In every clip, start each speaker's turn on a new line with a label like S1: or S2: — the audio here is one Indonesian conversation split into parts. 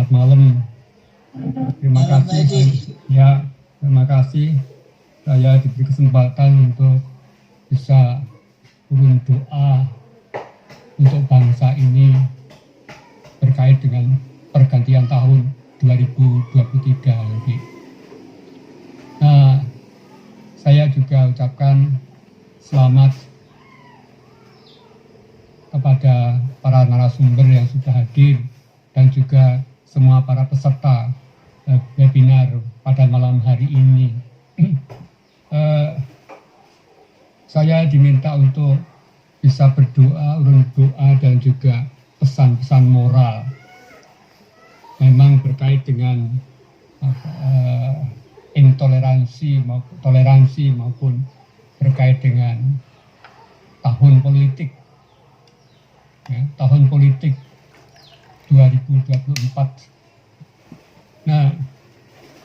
S1: Selamat malam. Terima kasih. Ya, terima kasih. Saya diberi kesempatan untuk bisa turun doa untuk bangsa ini terkait dengan pergantian tahun 2023 nanti. Nah, saya juga ucapkan selamat kepada para narasumber yang sudah hadir dan juga semua para peserta webinar pada malam hari ini. Saya diminta untuk bisa berdoa, urun doa dan juga pesan-pesan moral. Memang berkait dengan toleransi maupun berkait dengan tahun politik. Ya, tahun politik 2024. Nah,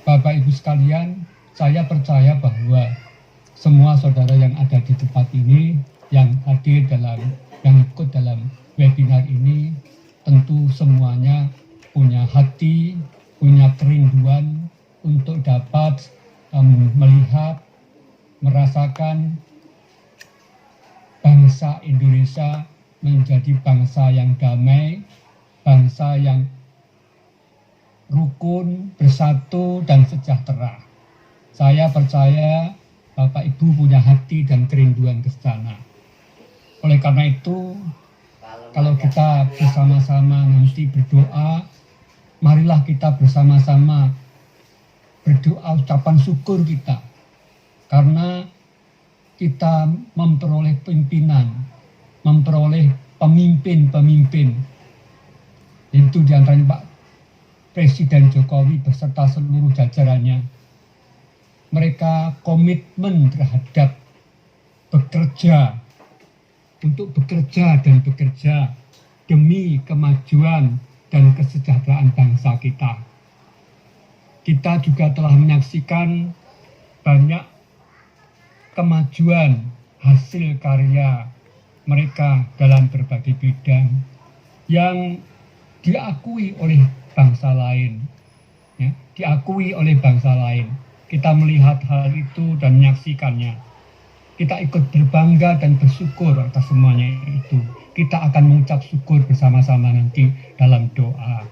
S1: Bapak Ibu sekalian, saya percaya bahwa semua saudara yang ada di tempat ini, yang hadir yang ikut dalam webinar ini, tentu semuanya punya hati, punya kerinduan untuk dapat melihat, merasakan bangsa Indonesia menjadi bangsa yang damai, bangsa yang rukun, bersatu, dan sejahtera. Saya percaya Bapak Ibu punya hati dan kerinduan ke sana. Oleh karena itu, kalau kita bersama-sama nanti berdoa, marilah kita bersama-sama berdoa ucapan syukur kita. Karena kita memperoleh pimpinan, memperoleh pemimpin-pemimpin. Itu diantaranya Pak Presiden Jokowi beserta seluruh jajarannya. Mereka komitmen terhadap bekerja, untuk bekerja dan bekerja demi kemajuan dan kesejahteraan bangsa kita. Kita juga telah menyaksikan banyak kemajuan hasil karya mereka dalam berbagai bidang yang diakui oleh bangsa lain, ya, diakui oleh bangsa lain. Kita melihat hal itu dan menyaksikannya. Kita ikut berbangga dan bersyukur atas semuanya itu. Kita akan mengucap syukur bersama-sama nanti dalam doa.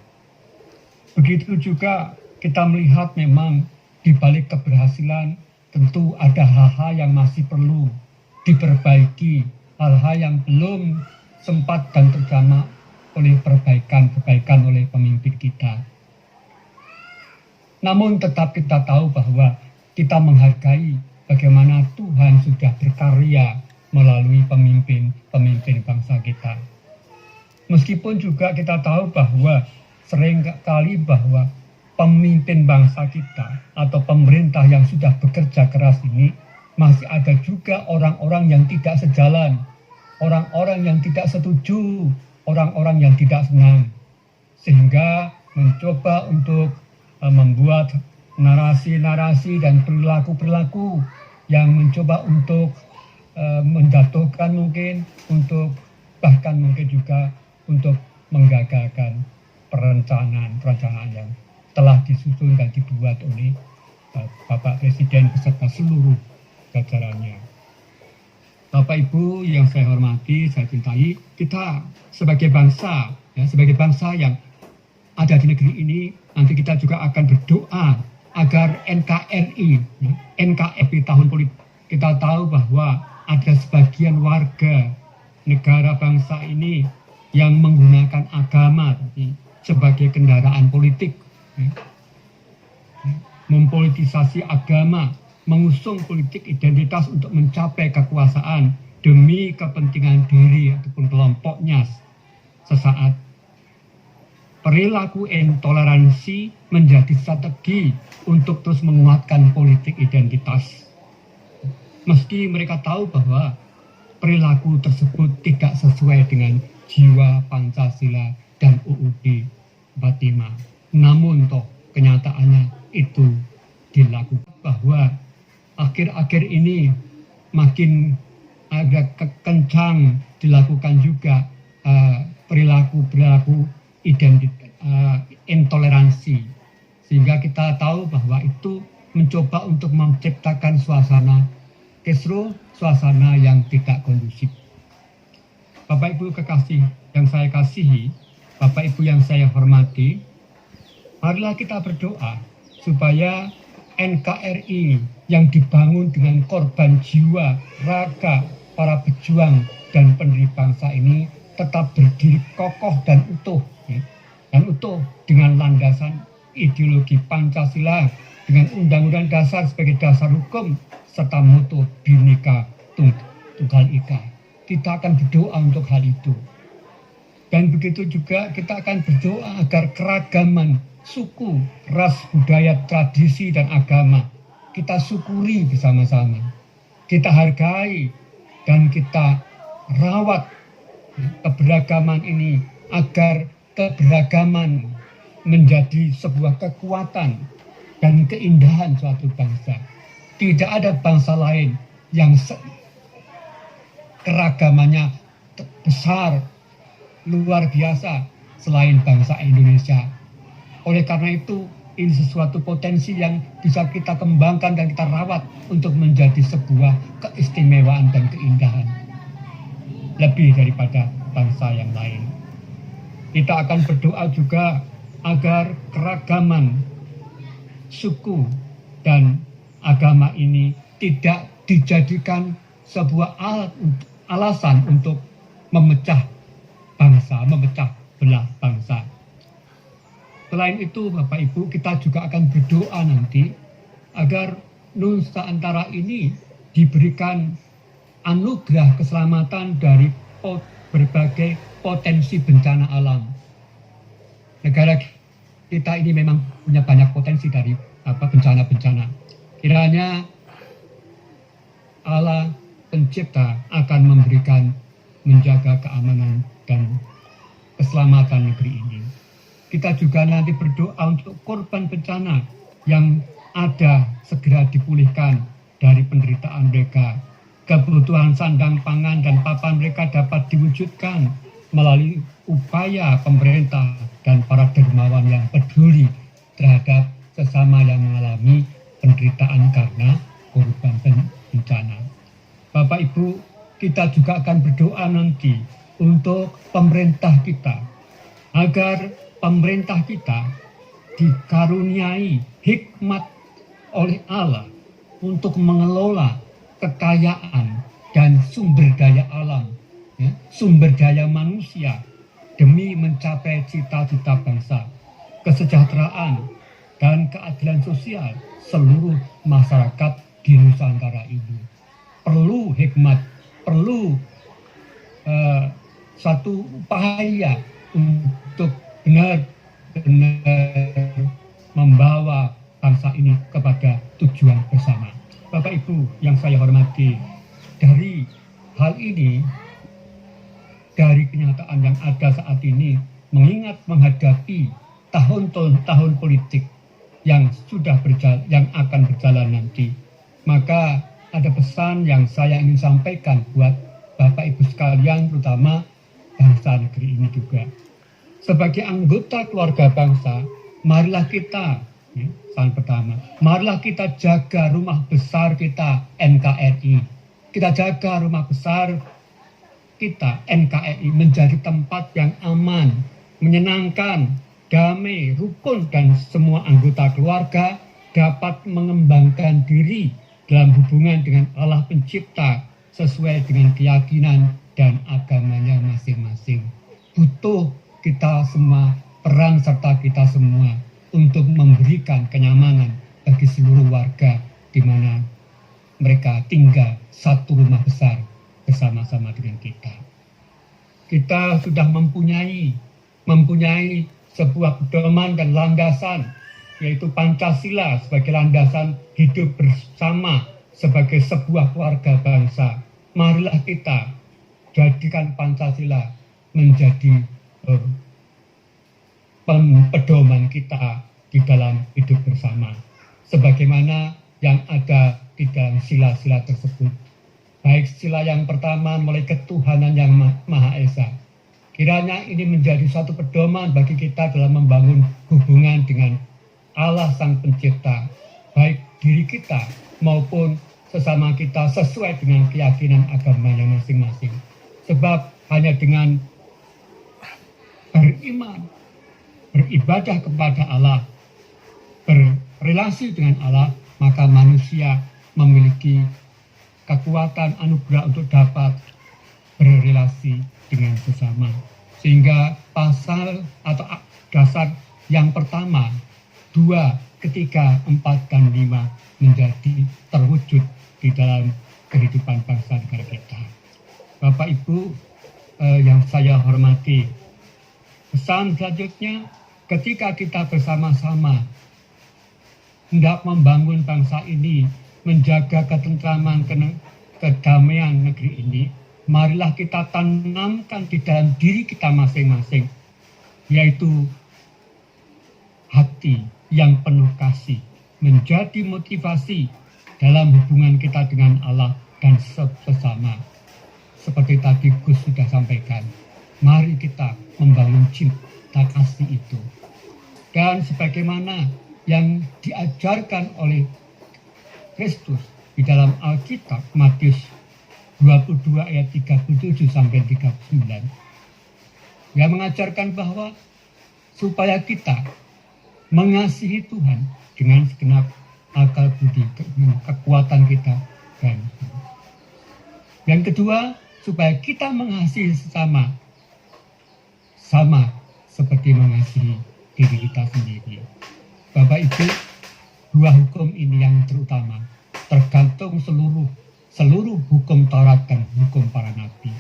S1: Begitu juga kita melihat memang di balik keberhasilan tentu ada hal-hal yang masih perlu diperbaiki, hal-hal yang belum sempat dan terjamah oleh perbaikan oleh pemimpin kita. Namun tetap kita tahu bahwa kita menghargai bagaimana Tuhan sudah berkarya melalui pemimpin bangsa kita. Meskipun juga kita tahu bahwa seringkali bahwa pemimpin bangsa kita atau pemerintah yang sudah bekerja keras ini masih ada juga orang-orang yang tidak sejalan, orang-orang yang tidak setuju, orang-orang yang tidak senang, sehingga mencoba untuk membuat narasi-narasi dan perilaku-perilaku yang mencoba untuk menjatuhkan mungkin, untuk bahkan mungkin juga untuk menggagalkan perencanaan yang telah disusun dan dibuat oleh Bapak Presiden beserta seluruh jajarannya. Bapak Ibu yang saya hormati, saya cintai, kita sebagai bangsa, ya, sebagai bangsa yang ada di negeri ini, nanti kita juga akan berdoa agar NKRI, ya, NKRI tahun politik, kita tahu bahwa ada sebagian warga negara bangsa ini yang menggunakan agama sebagai kendaraan politik, ya, mempolitisasi agama, mengusung politik identitas untuk mencapai kekuasaan demi kepentingan diri ataupun kelompoknya sesaat. Perilaku intoleransi menjadi strategi untuk terus menguatkan politik identitas. Meski mereka tahu bahwa perilaku tersebut tidak sesuai dengan jiwa Pancasila dan UUD 45. Namun toh kenyataannya itu dilakukan, bahwa akhir-akhir ini makin agak kencang dilakukan juga perilaku intoleransi, sehingga kita tahu bahwa itu mencoba untuk menciptakan suasana kisruh, suasana yang tidak kondusif. Bapak Ibu kekasih yang saya kasihi, Bapak Ibu yang saya hormati, marilah kita berdoa supaya NKRI yang dibangun dengan korban jiwa, raga, para pejuang dan pendiri bangsa ini tetap berdiri kokoh dan utuh, ya. Dan utuh dengan landasan ideologi Pancasila, dengan Undang-Undang Dasar sebagai dasar hukum, serta mutu Bhinneka Tunggal Ika. Kita akan berdoa untuk hal itu. Dan begitu juga kita akan berdoa agar keragaman suku, ras, budaya, tradisi, dan agama kita syukuri bersama-sama. Kita hargai dan kita rawat keberagaman ini agar keberagaman menjadi sebuah kekuatan dan keindahan suatu bangsa. Tidak ada bangsa lain yang keragamannya besar, luar biasa selain bangsa Indonesia. Oleh karena itu, ini sesuatu potensi yang bisa kita kembangkan dan kita rawat untuk menjadi sebuah keistimewaan dan keindahan lebih daripada bangsa yang lain. Kita akan berdoa juga agar keragaman suku dan agama ini tidak dijadikan sebuah alasan untuk memecah bangsa, memecah belah bangsa. Selain itu, Bapak Ibu, kita juga akan berdoa nanti agar Nusantara ini diberikan anugerah keselamatan dari berbagai potensi bencana alam. Negara kita ini memang punya banyak potensi dari bencana-bencana. Kiranya Allah Pencipta akan memberikan, menjaga keamanan dan keselamatan negeri ini. Kita juga nanti berdoa untuk korban bencana yang ada segera dipulihkan dari penderitaan mereka. Kebutuhan sandang pangan dan papan mereka dapat diwujudkan melalui upaya pemerintah dan para dermawan yang peduli terhadap sesama yang mengalami penderitaan karena korban bencana. Bapak Ibu, kita juga akan berdoa nanti untuk pemerintah kita, agar pemerintah kita dikaruniai hikmat oleh Allah untuk mengelola kekayaan dan sumber daya alam, ya, sumber daya manusia demi mencapai cita-cita bangsa, kesejahteraan dan keadilan sosial seluruh masyarakat di Nusantara ini. Perlu hikmat, perlu satu upaya untuk benar-benar membawa bangsa ini kepada tujuan bersama. Bapak Ibu yang saya hormati, dari hal ini, dari kenyataan yang ada saat ini, mengingat menghadapi tahun politik yang sudah berjalan, yang akan berjalan nanti, maka ada pesan yang saya ingin sampaikan buat Bapak Ibu sekalian, terutama bangsa negeri ini juga. Sebagai anggota keluarga bangsa, marilah kita, yang pertama, marilah kita jaga rumah besar kita NKRI. Kita jaga rumah besar kita NKRI menjadi tempat yang aman, menyenangkan, damai, rukun, dan semua anggota keluarga dapat mengembangkan diri dalam hubungan dengan Allah Pencipta sesuai dengan keyakinan dan agamanya masing-masing. Butuh kita semua, peran serta kita semua untuk memberikan kenyamanan bagi seluruh warga di mana mereka tinggal satu rumah besar bersama-sama dengan kita. Kita sudah mempunyai sebuah pedoman dan landasan, yaitu Pancasila sebagai landasan hidup bersama sebagai sebuah keluarga bangsa. Marilah kita jadikan Pancasila menjadi pedoman kita di dalam hidup bersama, sebagaimana yang ada di dalam sila-sila tersebut. Baik sila yang pertama mulai ketuhanan yang Maha Esa, Kiranya ini menjadi suatu pedoman bagi kita dalam membangun hubungan dengan Allah Sang Pencipta, baik diri kita maupun sesama kita sesuai dengan keyakinan agamanya masing-masing. Sebab hanya dengan beriman, beribadah kepada Allah, berrelasi dengan Allah, maka manusia memiliki kekuatan anugerah untuk dapat berrelasi dengan sesama. Sehingga pasal atau dasar yang pertama, 2, ketiga, 4, dan 5 menjadi terwujud di dalam kehidupan bangsa negara kita. Bapak Ibu yang saya hormati, pesan selanjutnya, ketika kita bersama-sama hendak membangun bangsa ini, menjaga ketentraman, kedamaian negeri ini, marilah kita tanamkan di dalam diri kita masing-masing, yaitu hati yang penuh kasih, menjadi motivasi dalam hubungan kita dengan Allah dan sesama. Seperti tadi Gus sudah sampaikan, mari kita membangun cinta kasih itu. Dan sebagaimana yang diajarkan oleh Kristus di dalam Alkitab, Matius 22 ayat 37 sampai 39, yang mengajarkan bahwa supaya kita mengasihi Tuhan dengan segenap akal budi, dengan kekuatan kita. Dan yang kedua, supaya kita mengasihi sesama, sama seperti mengasihi diri kita sendiri. Bapak Ibu, dua hukum ini yang terutama, tergantung seluruh hukum Taurat dan hukum para nabi.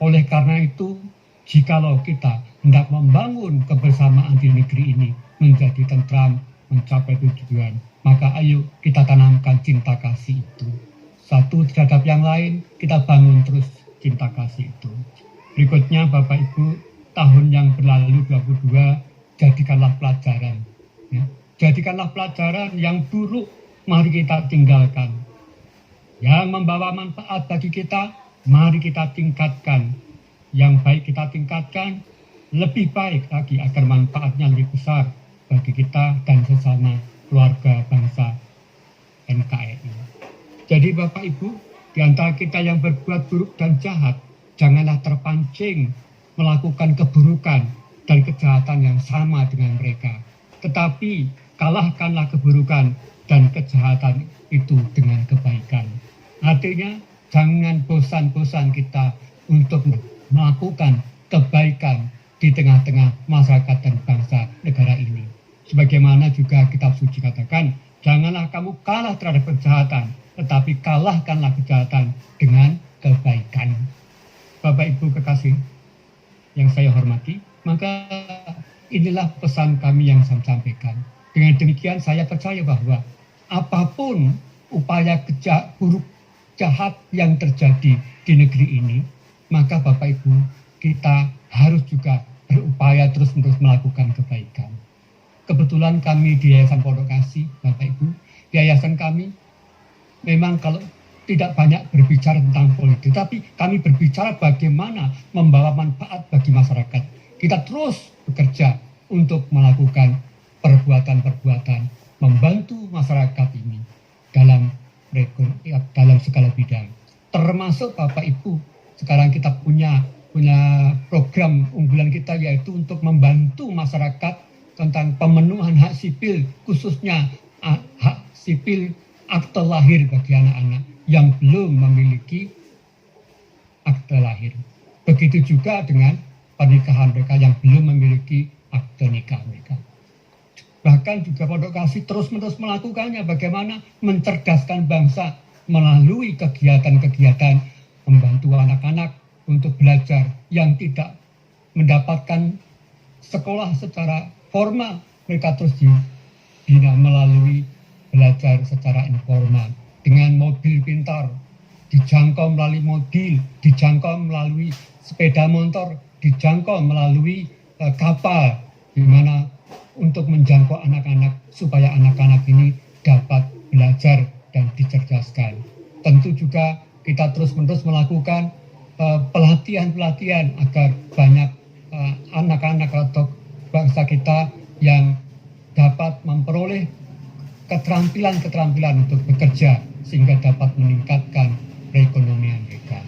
S1: Oleh karena itu, jikalau kita hendak membangun kebersamaan di negeri ini menjadi tentram, mencapai tujuan, maka ayo kita tanamkan cinta kasih itu. Satu terhadap yang lain, kita bangun terus cinta kasih itu. Berikutnya Bapak Ibu, tahun yang berlalu 22, jadikanlah pelajaran. Ya. Jadikanlah pelajaran yang buruk, mari kita tinggalkan. Yang membawa manfaat bagi kita, mari kita tingkatkan. Yang baik kita tingkatkan, lebih baik lagi agar manfaatnya lebih besar bagi kita dan sesama keluarga bangsa NKRI. Jadi Bapak Ibu, di antara kita yang berbuat buruk dan jahat, janganlah terpancing melakukan keburukan dan kejahatan yang sama dengan mereka. Tetapi kalahkanlah keburukan dan kejahatan itu dengan kebaikan. Artinya jangan bosan-bosan kita untuk melakukan kebaikan di tengah-tengah masyarakat dan bangsa negara ini. Sebagaimana juga kitab suci katakan, janganlah kamu kalah terhadap kejahatan, tetapi kalahkanlah kejahatan dengan kebaikan. Bapak Ibu kekasih yang saya hormati, maka inilah pesan kami yang saya sampaikan. Dengan demikian saya percaya bahwa apapun upaya buruk jahat yang terjadi di negeri ini, maka Bapak Ibu kita harus juga berupaya terus-menerus melakukan kebaikan. Kebetulan kami di Yayasan Pondok Kasih, Bapak Ibu, yayasan kami memang kalau tidak banyak berbicara tentang politik, tapi kami berbicara bagaimana membawa manfaat bagi masyarakat. Kita terus bekerja untuk melakukan perbuatan-perbuatan membantu masyarakat ini dalam segala bidang. Termasuk Bapak Ibu, sekarang kita punya program unggulan kita, yaitu untuk membantu masyarakat tentang pemenuhan hak sipil, khususnya hak sipil akte lahir bagi anak-anak yang belum memiliki akte lahir. Begitu juga dengan pernikahan mereka yang belum memiliki akte nikah mereka. Bahkan juga Pondok Kasih terus-menerus melakukannya, bagaimana mencerdaskan bangsa melalui kegiatan-kegiatan membantu anak-anak untuk belajar yang tidak mendapatkan sekolah secara formal, mereka terus dibina melalui belajar secara informal dengan mobil pintar, dijangkau melalui mobil, dijangkau melalui sepeda motor, dijangkau melalui kapal, di mana untuk menjangkau anak-anak supaya anak-anak ini dapat belajar dan dicerdaskan. Tentu juga kita terus-menerus melakukan pelatihan-pelatihan agar banyak anak-anak atau bangsa kita yang dapat memperoleh keterampilan-keterampilan untuk bekerja sehingga dapat meningkatkan perekonomian mereka.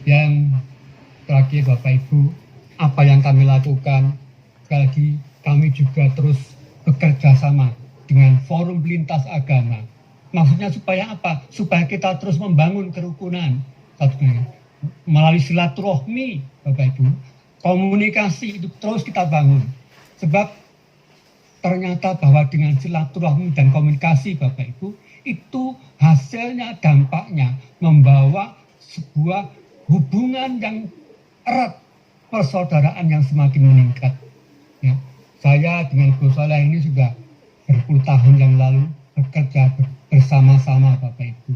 S1: Yang terakhir Bapak Ibu, apa yang kami lakukan, sekali lagi kami juga terus bekerja sama dengan forum lintas agama. Maksudnya supaya apa? Supaya kita terus membangun kerukunan. Melalui silaturahmi Bapak Ibu, komunikasi itu terus kita bangun. Sebab ternyata bahwa dengan silaturahmi dan komunikasi Bapak Ibu, itu hasilnya, dampaknya membawa sebuah hubungan yang erat, persaudaraan yang semakin meningkat. Ya, saya dengan Gus Soleh ini sudah berpuluh tahun yang lalu bekerja bersama-sama Bapak Ibu.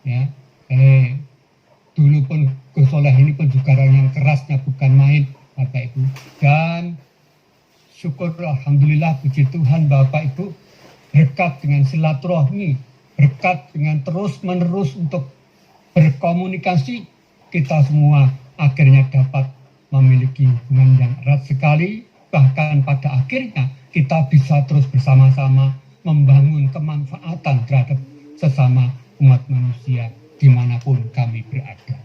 S1: Ya, dulu pun Gus Soleh ini pun juga orang yang kerasnya bukan main Bapak Ibu. Dan syukur alhamdulillah puji Tuhan Bapak Ibu, berkat dengan silaturahmi, berkat dengan terus-menerus untuk berkomunikasi, kita semua akhirnya dapat memiliki hubungan yang erat sekali. Bahkan pada akhirnya kita bisa terus bersama-sama membangun kemanfaatan terhadap sesama umat manusia dimanapun kami berada.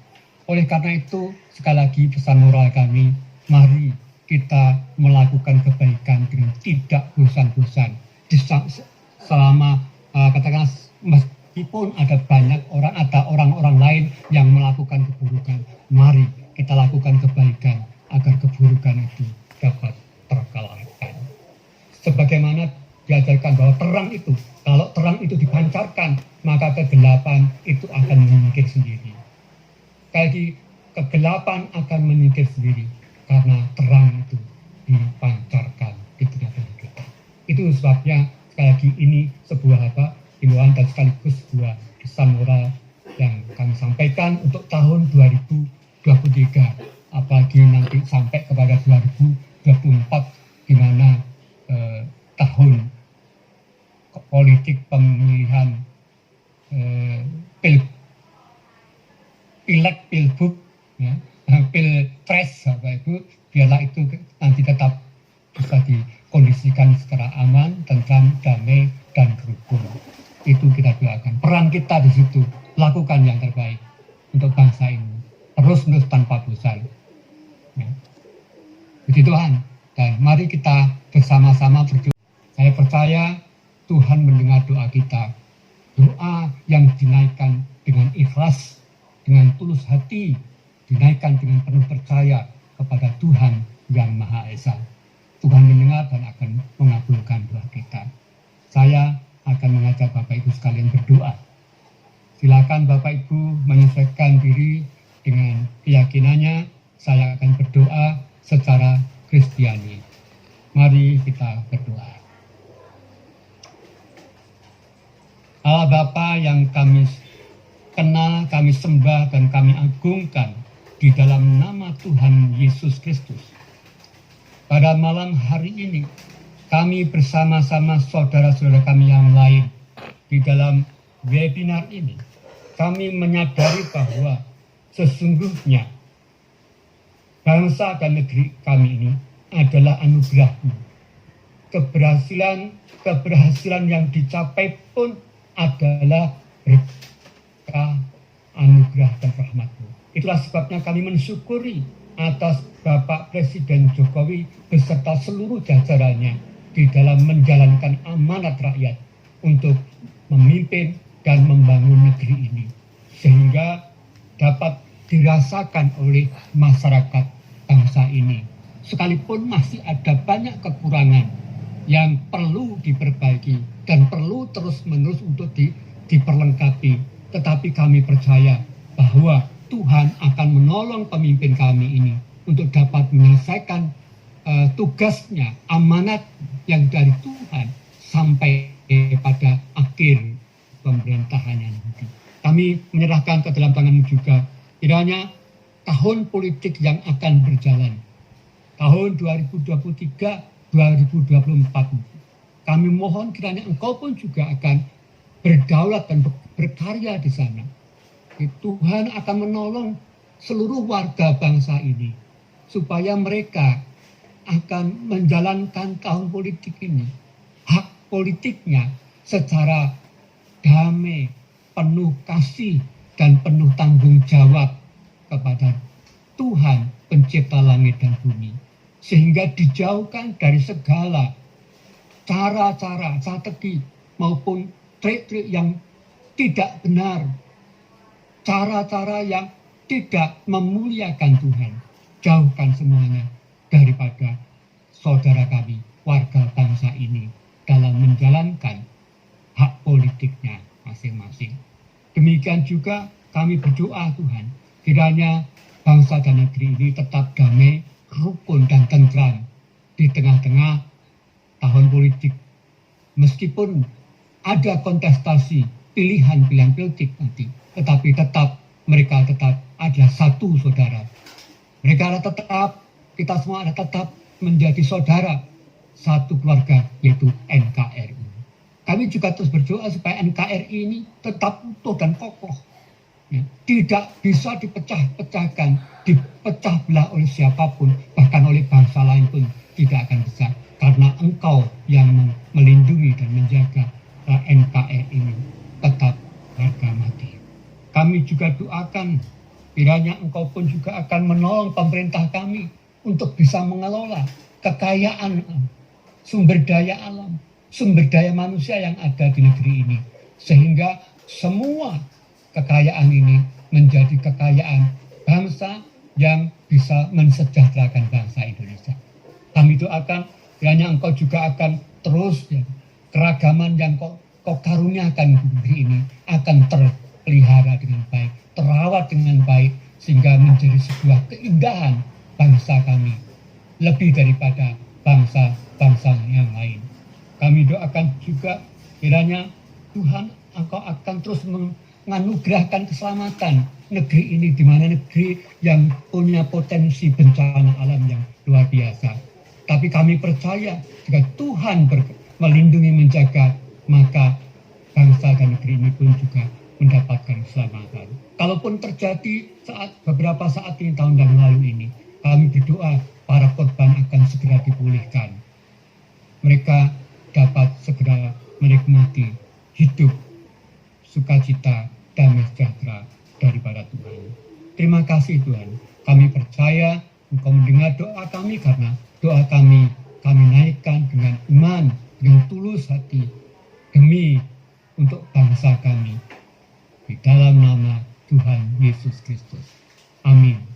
S1: Oleh karena itu, sekali lagi pesan moral kami, mari kita melakukan kebaikan dengan tidak bosan-bosan. Selama katakanlah meskipun ada banyak orang atau orang-orang lain yang melakukan keburukan, mari kita lakukan kebaikan agar keburukan itu dapat terkalahkan. Sebagaimana diajarkan bahwa terang itu, kalau terang itu dipancarkan, maka kegelapan itu akan menyingkir sendiri. Jadi kegelapan akan menyingkir sendiri karena terang itu dipancarkan di tengah-tengah kita. Itu sebabnya sekali lagi ini sebuah himbauan dan sekaligus sebuah pesan moral yang kami sampaikan untuk tahun 2023, apalagi nanti sampai kepada 2024 di mana tahun politik pemilihan pilek, pilbuk, ya, pilpres, Bapak Ibu, biarlah itu nanti tetap bisa dikondisikan secara aman, tentram, damai, dan rukun. Itu kita doakan. Peran kita di situ, lakukan yang terbaik untuk bangsa ini, terus-menerus tanpa bosan. Ya. Puji Tuhan, dan mari kita bersama-sama berdoa. Saya percaya Tuhan mendengar doa kita, doa yang dinaikkan dengan ikhlas, dengan tulus hati, dinaikkan dengan penuh percaya kepada Tuhan yang Maha Esa. Tuhan mendengar dan akan mengabulkan doa kita. Saya akan mengajak Bapak Ibu sekalian berdoa. Silakan Bapak Ibu menyesuaikan diri dengan keyakinannya. Saya akan berdoa secara Kristiani. Mari kita berdoa. Allah Bapa yang kami kenal, kami sembah, dan kami agungkan di dalam nama Tuhan Yesus Kristus. Pada malam hari ini, kami bersama-sama saudara-saudara kami yang lain di dalam webinar ini, kami menyadari bahwa sesungguhnya bangsa dan negeri kami ini adalah anugerah-Mu. Keberhasilan yang dicapai pun adalah berkah, anugerah, dan rahmat-Mu. Itulah sebabnya kami mensyukuri atas Bapak Presiden Jokowi beserta seluruh jajarannya di dalam menjalankan amanat rakyat untuk memimpin dan membangun negeri ini, sehingga dapat dirasakan oleh masyarakat bangsa ini. Sekalipun masih ada banyak kekurangan yang perlu diperbaiki dan perlu terus-menerus untuk diperlengkapi, tetapi kami percaya bahwa Tuhan akan menolong pemimpin kami ini untuk dapat menyelesaikan tugasnya, amanat yang dari Tuhan sampai pada akhir pemerintahannya nanti. Kami menyerahkan ke dalam tangan-Mu juga kiranya tahun politik yang akan berjalan, tahun 2023-2024. Kami mohon kiranya Engkau pun juga akan berdaulat dan berkarya di sana. Tuhan akan menolong seluruh warga bangsa ini supaya mereka akan menjalankan tahun politik ini, hak politiknya secara damai, penuh kasih, dan penuh tanggung jawab kepada Tuhan pencipta langit dan bumi. Sehingga dijauhkan dari segala cara-cara, strategi, maupun trik-trik yang tidak benar, cara-cara yang tidak memuliakan Tuhan. Jauhkan semuanya daripada saudara kami, warga bangsa ini, dalam menjalankan hak politiknya masing-masing. Demikian juga kami berdoa Tuhan, kiranya bangsa dan negeri ini tetap damai, rukun, dan tentram di tengah-tengah tahun politik. Meskipun ada kontestasi pilihan-pilihan politik nanti, tetapi mereka tetap adalah satu saudara. Mereka adalah tetap, kita semua adalah tetap menjadi saudara satu keluarga, yaitu NKRI. Kami juga terus berdoa supaya NKRI ini tetap utuh dan kokoh. Ya, tidak bisa dipecah-pecahkan, dipecah belah oleh siapapun, bahkan oleh bangsa lain pun tidak akan bisa. Karena Engkau yang melindungi dan menjaga NKRI ini tetap harga mati. Kami juga doakan kiranya Engkau pun juga akan menolong pemerintah kami untuk bisa mengelola kekayaan sumber daya alam, sumber daya manusia yang ada di negeri ini. Sehingga semua kekayaan ini menjadi kekayaan bangsa yang bisa mensejahterakan bangsa Indonesia. Kami doakan kiranya Engkau juga akan terus keragaman yang kau karuniakan di negeri ini akan terpelihara dengan baik, terawat dengan baik, sehingga menjadi sebuah keindahan bangsa kami, lebih daripada bangsa-bangsa yang lain. Kami doakan juga kiranya Tuhan Engkau akan terus menganugerahkan keselamatan negeri ini, di mana negeri yang punya potensi bencana alam yang luar biasa. Tapi kami percaya jika Tuhan melindungi, menjaga, maka bangsa dan negeri ini pun juga mendapatkan keselamatan. Kalaupun terjadi beberapa saat ini, tahun yang lalu ini, kami berdoa para korban akan segera dipulihkan. Mereka dapat segera menikmati hidup sukacita, damai sejahtera daripada Tuhan. Terima kasih Tuhan. Kami percaya Engkau mendengar doa kami, karena doa kami naikkan dengan iman, dengan tulus hati, demi untuk bangsa kami. Di dalam nama Tuhan Yesus Kristus. Amin.